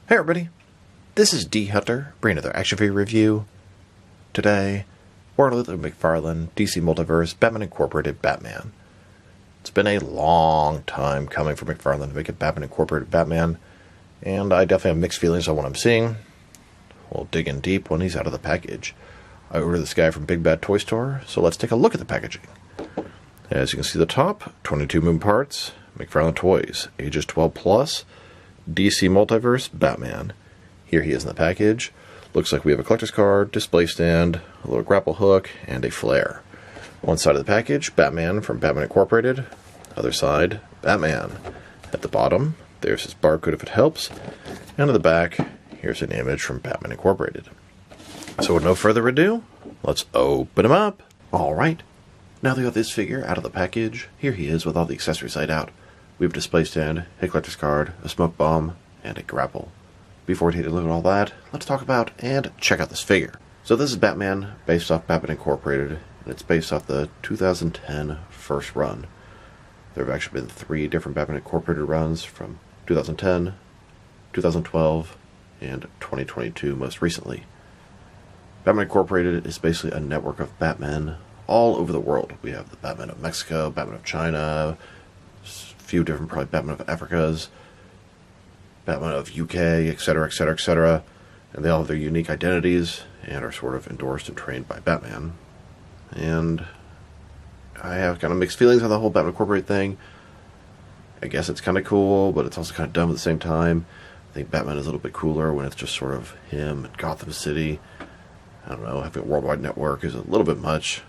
Hey everybody, this is D Hunter, bringing another action figure review. Today, we're going to look at McFarlane, DC Multiverse, Batman Incorporated Batman. It's been a long time coming for McFarlane to make a Batman Incorporated Batman, and I definitely have mixed feelings on what I'm seeing. We'll dig in deep when he's out of the package. I ordered this guy from Big Bad Toy Store, so let's take a look at the packaging. As you can see at the top, 22 moving parts, McFarlane Toys, ages 12 plus, DC Multiverse Batman. Here he is in the package. Looks like we have a collector's card, display stand, a little grapple hook, and a flare. One side of the package, Batman from Batman Incorporated. Other side, Batman. At the bottom, there's his barcode if it helps. And at the back, here's an image from Batman Incorporated. So with no further ado, let's open him up. Alright, now that we got this figure out of the package, here he is with all the accessories laid out. We have a display stand, a collector's card, a smoke bomb, and a grapple. Before we take a look at all that, let's talk about and check out this figure. So this is Batman, based off Batman Incorporated, and it's based off the 2010 first run. There have actually been 3 different Batman Incorporated runs from 2010, 2012, and 2022 most recently. Batman Incorporated is basically a network of Batmen all over the world. We have the Batman of Mexico, Batman of China, few different probably Batman of Africa's, Batman of UK, etc., etc., etc. And they all have their unique identities and are sort of endorsed and trained by Batman. And I have kind of mixed feelings on the whole Batman Incorporated thing. I guess it's kind of cool, but it's also kind of dumb at the same time. I think Batman is a little bit cooler when it's just sort of him and Gotham City. I don't know, having a worldwide network is a little bit much.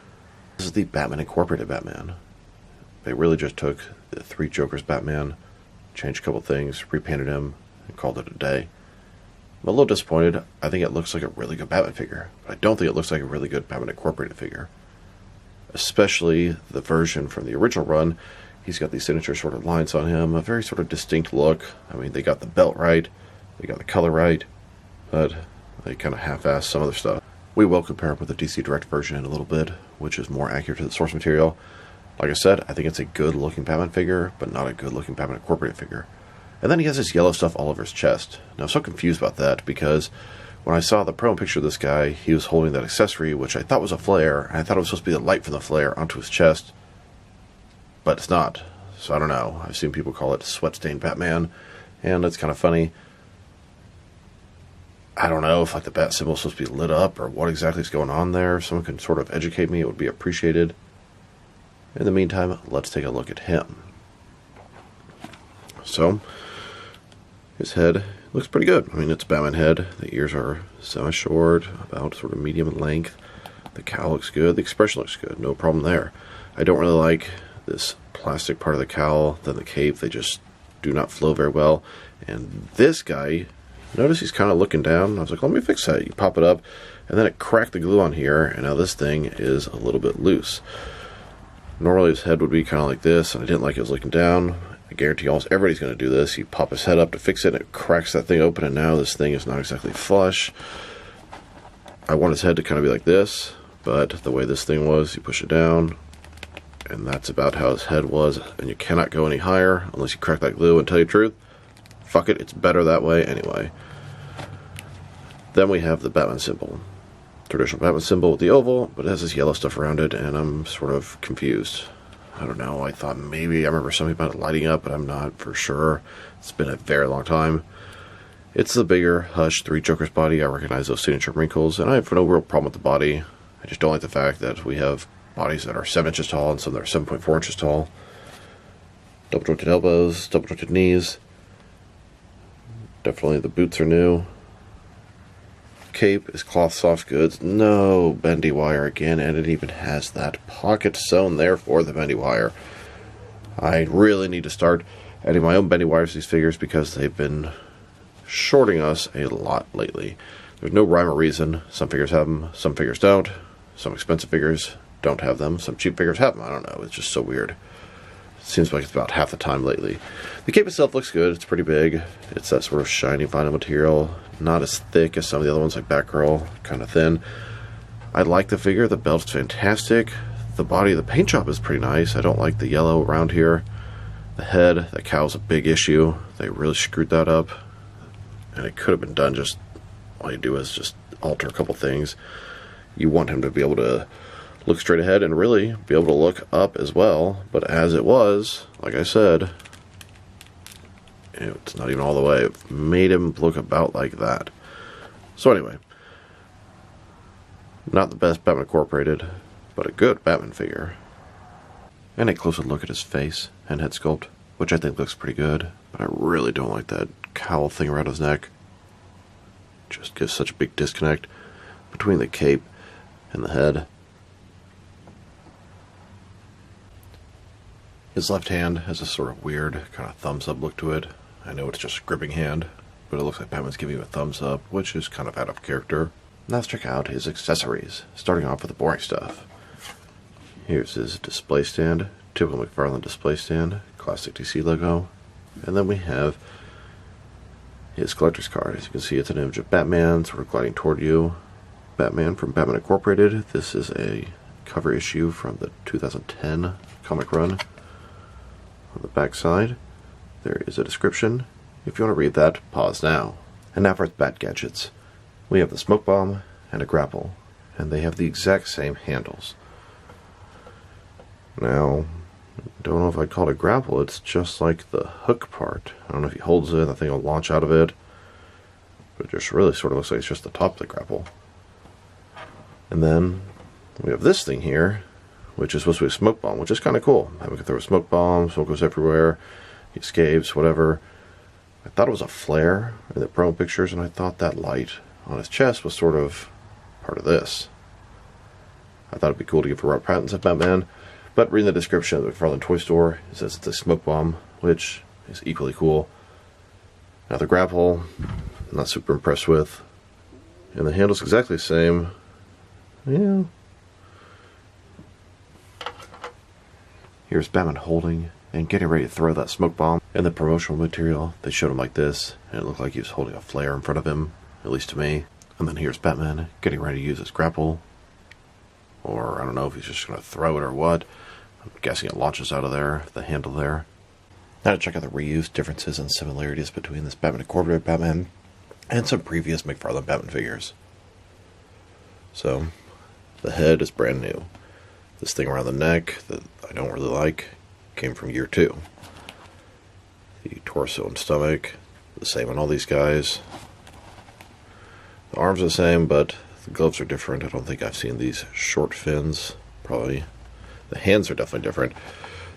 This is the Batman Incorporated Batman. They really just took the 3 Jokers Batman, changed a couple things, repainted him, and called it a day. I'm a little disappointed. I think it looks like a really good Batman figure, but I don't think it looks like a really good Batman Incorporated figure. Especially the version from the original run. He's got these signature sort of lines on him, a very sort of distinct look. I mean, they got the belt right, they got the color right, but they kind of half-assed some other stuff. We will compare him with the DC Direct version in a little bit, which is more accurate to the source material. Like I said, I think it's a good-looking Batman figure, but not a good-looking Batman Incorporated figure. And then he has this yellow stuff all over his chest. Now, I'm so confused about that, because when I saw the promo picture of this guy, he was holding that accessory, which I thought was a flare, and I thought it was supposed to be the light from the flare onto his chest, but it's not. So I don't know. I've seen people call it Sweat-Stained Batman, and it's kind of funny. I don't know if like the bat symbol is supposed to be lit up, or what exactly is going on there. If someone can sort of educate me, it would be appreciated. In the meantime, let's take a look at him. So, his head looks pretty good. I mean, it's a Batman head. The ears are semi-short, about sort of medium in length. The cowl looks good. The expression looks good. No problem there. I don't really like this plastic part of the cowl, then the cape. They just do not flow very well. And this guy, notice he's kind of looking down. I was like, let me fix that. You pop it up, and then it cracked the glue on here, and now this thing is a little bit loose. Normally his head would be kind of like this, and I didn't like it was looking down. I guarantee almost everybody's going to do this. You pop his head up to fix it, and it cracks that thing open, and now this thing is not exactly flush. I want his head to kind of be like this, but the way this thing was, you push it down, and that's about how his head was, and you cannot go any higher unless you crack that glue. And tell you the truth, fuck it, it's better that way anyway. Then we have the Batman symbol. Traditional Batman symbol with the oval, but it has this yellow stuff around it, and I'm sort of confused. I don't know, I thought maybe, I remember something about it lighting up, but I'm not for sure. It's been a very long time. It's the bigger, Hush 3 Jokers body. I recognize those signature wrinkles, and I have no real problem with the body. I just don't like the fact that we have bodies that are 7 inches tall and some that are 7.4 inches tall. Double jointed elbows, double jointed knees. Definitely the boots are new. Cape is cloth soft goods, no bendy wire again, and it even has that pocket sewn there for the bendy wire. I really need to start adding my own bendy wires to these figures because they've been shorting us a lot lately. There's no rhyme or reason. Some figures have them, some figures don't. Some expensive figures don't have them, some cheap figures have them. I don't know, it's just so weird. Seems like it's about half the time lately. The cape itself looks good. It's pretty big. It's that sort of shiny vinyl material. Not as thick as some of the other ones like Batgirl. Kind of thin. I like the figure. The belt's fantastic. The body of the paint job is pretty nice. I don't like the yellow around here. The head, the cowl's a big issue. They really screwed that up. and it could have been done just, all you do is just alter a couple things. You want him to be able to look straight ahead and really be able to look up as well, but as it was, like I said, it's not even all the way. It made him look about like that. So anyway, not the best Batman Incorporated, but a good Batman figure. And a closer look at his face and head sculpt, which I think looks pretty good, but I really don't like that cowl thing around his neck. Just gives such a big disconnect between the cape and the head. His left hand has a sort of weird kind of thumbs up look to it. I know it's just a gripping hand, but it looks like Batman's giving him a thumbs up, which is kind of out of character. Now let's check out his accessories, starting off with the boring stuff. Here's his display stand, typical McFarlane display stand, classic DC logo. And then we have his collector's card. As you can see, it's an image of Batman sort of gliding toward you. Batman from Batman Incorporated. This is a cover issue from the 2010 comic run. On the back side, there is a description. If you want to read that, pause now. And now for its Bat gadgets. We have the smoke bomb and a grapple, and they have the exact same handles. Now, I don't know if I'd call it a grapple. It's just like the hook part. I don't know if he holds it, the thing will launch out of it. But it just really sort of looks like it's just the top of the grapple. And then we have this thing here, which is supposed to be a smoke bomb, which is kind of cool. We can throw a smoke bomb, smoke goes everywhere, he escapes, whatever. I thought it was a flare in the promo pictures, and I thought that light on his chest was sort of part of this. I thought it'd be cool to give a Robert Pattinson Batman, but reading the description of the McFarlane toy store, it says it's a smoke bomb, which is equally cool. Now the grapple, I'm not super impressed with. And the handle's exactly the same. Yeah. Here's Batman holding and getting ready to throw that smoke bomb. In the promotional material, they showed him like this, and it looked like he was holding a flare in front of him, at least to me. And then here's Batman getting ready to use his grapple. Or I don't know if he's just going to throw it or what. I'm guessing it launches out of there, the handle there. Now to check out the reuse differences and similarities between this Batman Incorporated Batman and some previous McFarlane Batman figures. So, the head is brand new. This thing around the neck that I don't really like came from year 2. The torso and stomach, the same on all these guys. The arms are the same, but the gloves are different. I don't think I've seen these short fins, probably. The hands are definitely different.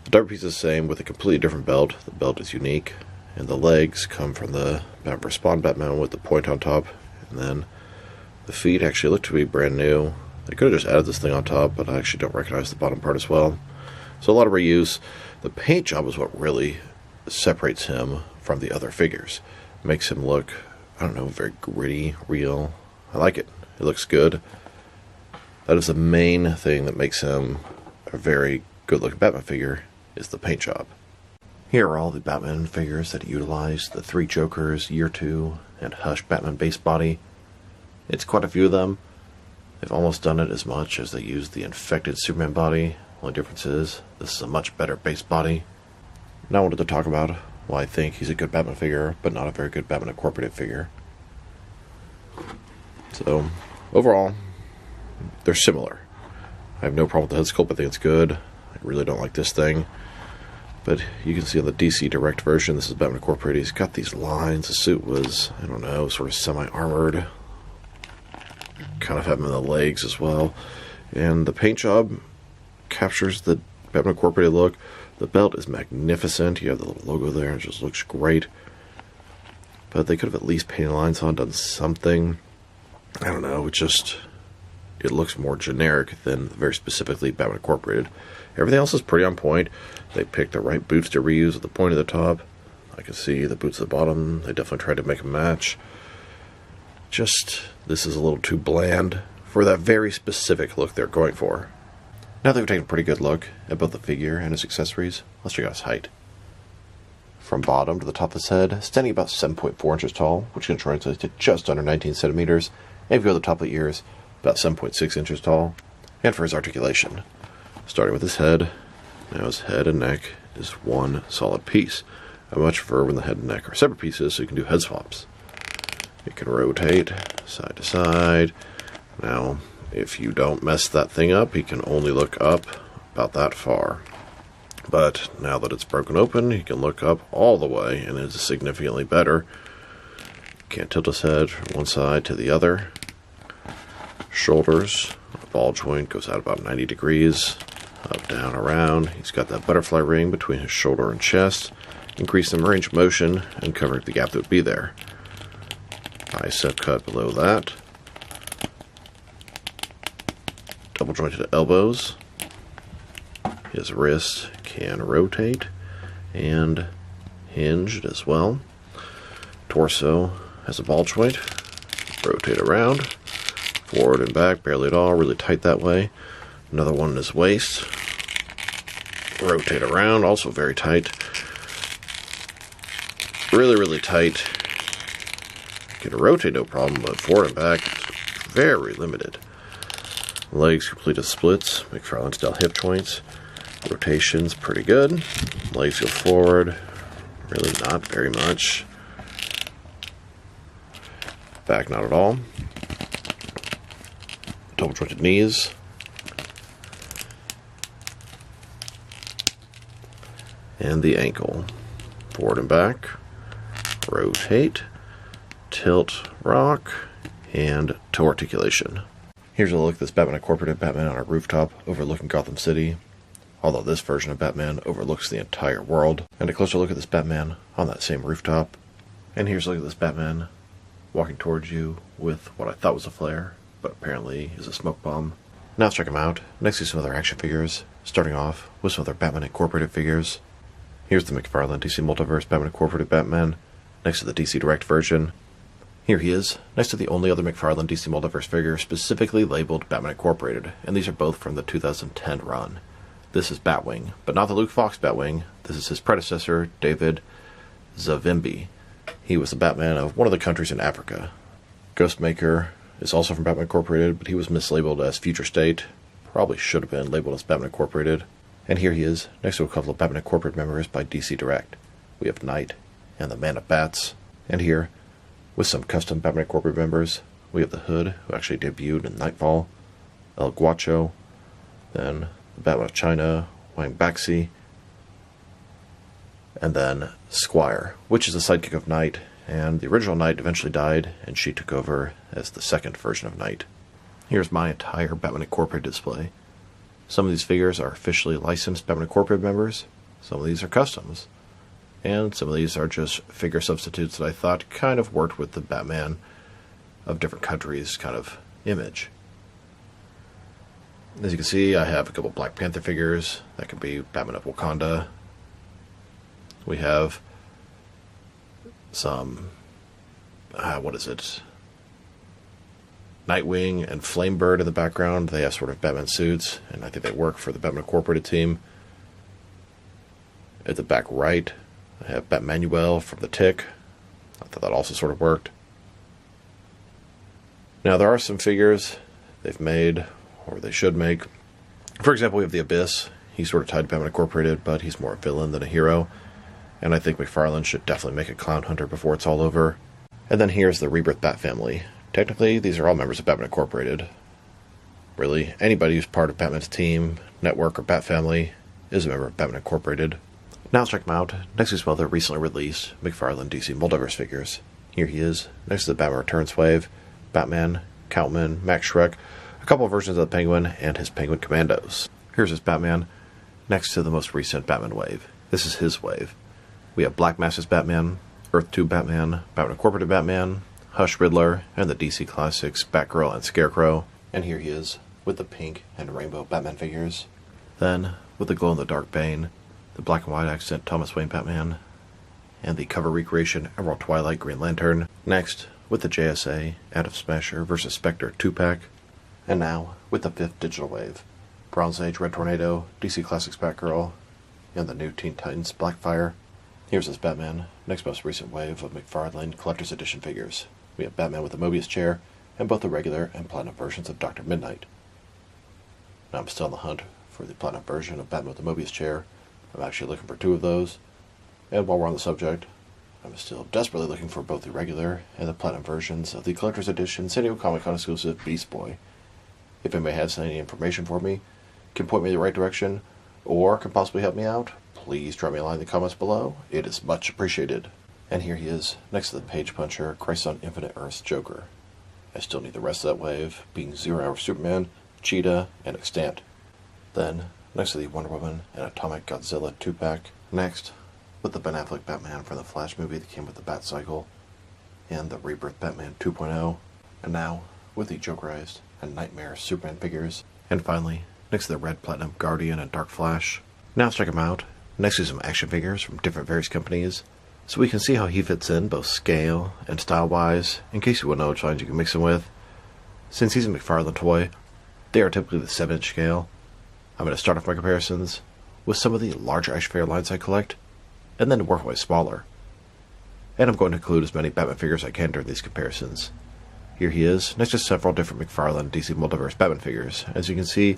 The diaper piece is the same with a completely different belt. The belt is unique. And the legs come from the Batman vs. Spawn Batman with the point on top. And then the feet actually look to be brand new. They could have just added this thing on top, but I actually don't recognize the bottom part as well. So a lot of reuse. The paint job is what really separates him from the other figures. Makes him look, I don't know, very gritty, real. I like it. It looks good. That is the main thing that makes him a very good-looking Batman figure, is the paint job. Here are all the Batman figures that utilize the 3 Jokers, Year 2, and Hush Batman base body. It's quite a few of them. They've almost done it as much as they used the infected Superman body. Only difference is, this is a much better base body. Now I wanted to talk about why I think he's a good Batman figure, but not a very good Batman Incorporated figure. So, overall, they're similar. I have no problem with the head sculpt. I think it's good. I really don't like this thing. But you can see on the DC Direct version, this is Batman Incorporated. He's got these lines. The suit was, I don't know, sort of semi-armored. Kind of have him in the legs as well. And the paint job captures the Batman Incorporated look. The belt is magnificent. You have the little logo there. It just looks great. But they could have at least painted lines on, done something. I don't know. It looks more generic than very specifically Batman Incorporated. Everything else is pretty on point. They picked the right boots to reuse at the point at the top. I can see the boots at the bottom. They definitely tried to make a match. This is a little too bland for that very specific look they're going for. Now that we've taken a pretty good look at both the figure and his accessories, let's check out his height. From bottom to the top of his head, standing about 7.4 inches tall, which can translate to just under 19 centimeters. And if you go to the top of the ears, about 7.6 inches tall. And for his articulation, starting with his head, now his head and neck is one solid piece. I much prefer when the head and neck are separate pieces so you can do head swaps. It can rotate side to side. Now, if you don't mess that thing up, he can only look up about that far. But now that it's broken open, he can look up all the way, and it is significantly better. Can't tilt his head from one side to the other. Shoulders, ball joint goes out about 90 degrees, up, down, around. He's got that butterfly ring between his shoulder and chest, increasing the range of motion and covering the gap that would be there. Bicep cut below that. Double jointed elbows. His wrist can rotate and hinged as well. Torso has a ball joint. Rotate around. Forward and back, barely at all, really tight that way. Another one in his waist. Rotate around, also very tight. Really, really tight. Can rotate no problem, but forward and back is very limited. Legs complete as splits. McFarlane style hip joints. Rotation's pretty good. Legs go forward. Really not very much. Back not at all. Double jointed knees. And the ankle. Forward and back. Rotate. Tilt, rock, and toe articulation. Here's a look at this Batman Incorporated Batman on a rooftop overlooking Gotham City, although this version of Batman overlooks the entire world. And a closer look at this Batman on that same rooftop. And here's a look at this Batman walking towards you with what I thought was a flare, but apparently is a smoke bomb. Now let's check them out. Next to some other action figures, starting off with some other Batman Incorporated figures. Here's the McFarlane DC Multiverse Batman Incorporated Batman, next to the DC Direct version. Here he is, next to the only other McFarlane DC Multiverse figure specifically labeled Batman Incorporated, and these are both from the 2010 run. This is Batwing, but not the Luke Fox Batwing. This is his predecessor, David Zavimbi. He was the Batman of one of the countries in Africa. Ghostmaker is also from Batman Incorporated, but he was mislabeled as Future State. Probably should have been labeled as Batman Incorporated. And here he is, next to a couple of Batman Incorporated members by DC Direct. We have Knight and the Man of Bats, and here, with some custom Batman Incorporated members, we have the Hood, who actually debuted in Nightfall, El Guacho, then the Batman of China, Wang Baxi, and then Squire, which is the sidekick of Knight, and the original Knight eventually died, and she took over as the second version of Knight. Here's my entire Batman Incorporated display. Some of these figures are officially licensed Batman Incorporated members, some of these are customs, and some of these are just figure substitutes that I thought kind of worked with the Batman of different countries kind of image. As you can see, I have a couple Black Panther figures. That could be Batman of Wakanda. We have some, Nightwing and Flamebird in the background. They have sort of Batman suits, and I think they work for the Batman Incorporated team. At the back right, I have Batmanuel from the Tick. I thought that also sort of worked. Now, there are some figures they've made, or they should make. For example, we have the Abyss. He's sort of tied to Batman Incorporated, but he's more a villain than a hero. And I think McFarlane should definitely make a Clown Hunter before it's all over. And then here's the Rebirth Bat family. Technically, these are all members of Batman Incorporated. Really, anybody who's part of Batman's team, network, or Bat family is a member of Batman Incorporated. Now let's check them out, next to some other recently released McFarlane DC Multiverse figures. Here he is, next to the Batman Returns wave, Batman, Catwoman, Max Schreck, a couple of versions of the Penguin, and his Penguin Commandos. Here's his Batman, next to the most recent Batman wave. This is his wave. We have Black Mask's Batman, Earth 2 Batman, Batman Incorporated Batman, Hush Riddler, and the DC Classics Batgirl and Scarecrow. And here he is, with the pink and rainbow Batman figures. Then, with the glow-in-the-dark Bane, the black and white accent Thomas Wayne Batman, and the cover recreation Emerald Twilight Green Lantern. Next, with the JSA Atom Smasher vs. Spectre 2-pack. And now, with the 5th digital wave, Bronze Age Red Tornado, DC Classics Batgirl, and the new Teen Titans Blackfire. Here's his Batman, next most recent wave of McFarlane Collector's Edition figures. We have Batman with the Mobius chair, and both the regular and platinum versions of Dr. Midnight. Now I'm still on the hunt for the platinum version of Batman with the Mobius chair. I'm actually looking for 2 of those. And while we're on the subject, I I'm still desperately looking for both the regular and the platinum versions of the collector's edition San Diego Comic-Con exclusive Beast Boy. If anybody has any information for me, can point me in the right direction, or can possibly help me out, please drop me a line in the comments below. It is much appreciated. And here he is, next to the Page Puncher, Christ on Infinite Earth's Joker. I still need the rest of that wave, being 0 Hour Superman, Cheetah, and Extant. Then, next to the Wonder Woman and Atomic Godzilla 2-pack. Next, with the Ben Affleck Batman from the Flash movie that came with the Bat Cycle, and the Rebirth Batman 2.0, and now with the Jokerized and Nightmare Superman figures. And finally, next to the Red Platinum Guardian and Dark Flash. Now let's check him out, next to some action figures from different various companies, so we can see how he fits in both scale and style-wise, in case you want to know which lines you can mix him with. Since he's a McFarlane toy, they are typically the 7-inch scale. I'm going to start off my comparisons with some of the larger action figure lines I collect, and then work my way smaller. And I'm going to include as many Batman figures as I can during these comparisons. Here he is, next to several different McFarlane DC Multiverse Batman figures. As you can see,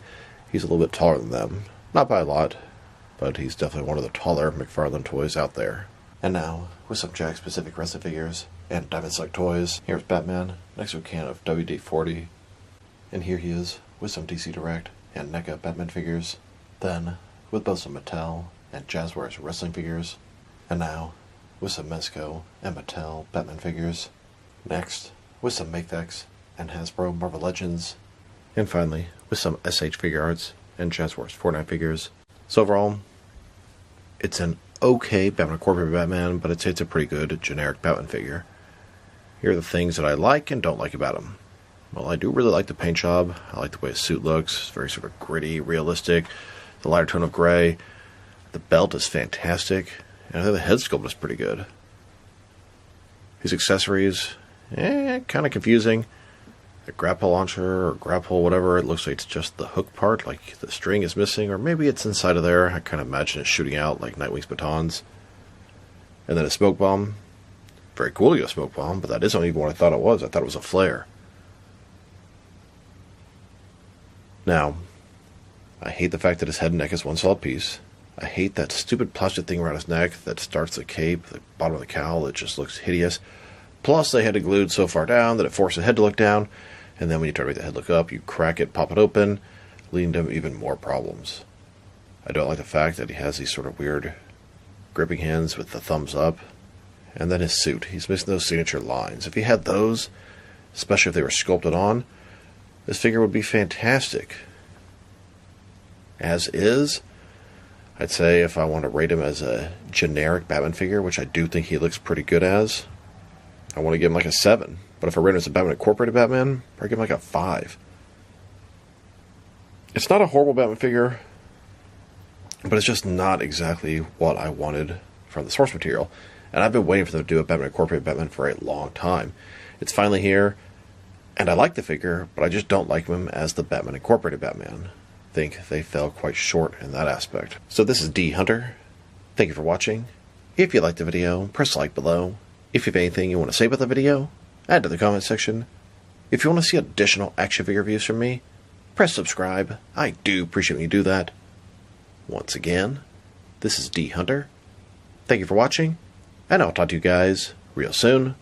he's a little bit taller than them. Not by a lot, but he's definitely one of the taller McFarlane toys out there. And now, with some Jag-specific wrestling figures and Diamond Select toys, here's Batman, next to a can of WD-40. And here he is, with some DC Direct and NECA Batman figures. Then, with both some Mattel and Jazzwares wrestling figures. And now, with some Mezco and Mattel Batman figures. Next, with some Mafex and Hasbro Marvel Legends. And finally, with some SH Figure Arts and Jazzwares Fortnite figures. So overall, it's an okay Batman Incorporated Batman, but I'd say it's a pretty good generic Batman figure. Here are the things that I like and don't like about him. Well, I do really like the paint job. I like the way his suit looks. It's very sort of gritty, realistic. The lighter tone of gray. The belt is fantastic. And I think the head sculpt is pretty good. His accessories, kind of confusing. The grapple launcher or grapple, whatever, it looks like it's just the hook part, like the string is missing, or maybe it's inside of there. I kind of imagine it shooting out like Nightwing's batons. And then a smoke bomb. Very cool to get a smoke bomb, but that isn't even what I thought it was. I thought it was a flare. Now, I hate the fact that his head and neck is one solid piece. I hate that stupid plastic thing around his neck that starts the cape, the bottom of the cowl. It just looks hideous. Plus, they had it glued so far down that it forced the head to look down, and then when you try to make the head look up, you crack it, pop it open, leading to even more problems. I don't like the fact that he has these sort of weird gripping hands with the thumbs up. And then his suit. He's missing those signature lines. If he had those, especially if they were sculpted on, this figure would be fantastic. As is, I'd say if I want to rate him as a generic Batman figure, which I do think he looks pretty good as, I want to give him like a 7. But if I rate him as a Batman Incorporated Batman, I'd give him like a 5. It's not a horrible Batman figure, but it's just not exactly what I wanted from the source material. And I've been waiting for them to do a Batman Incorporated Batman for a long time. It's finally here, and I like the figure, but I just don't like him as the Batman Incorporated Batman. I think they fell quite short in that aspect. So this is D Hunter. Thank you for watching. If you liked the video, press like below. If you have anything you want to say about the video, add to the comment section. If you want to see additional action figure reviews from me, press subscribe. I do appreciate when you do that. Once again, this is D Hunter. Thank you for watching, and I'll talk to you guys real soon.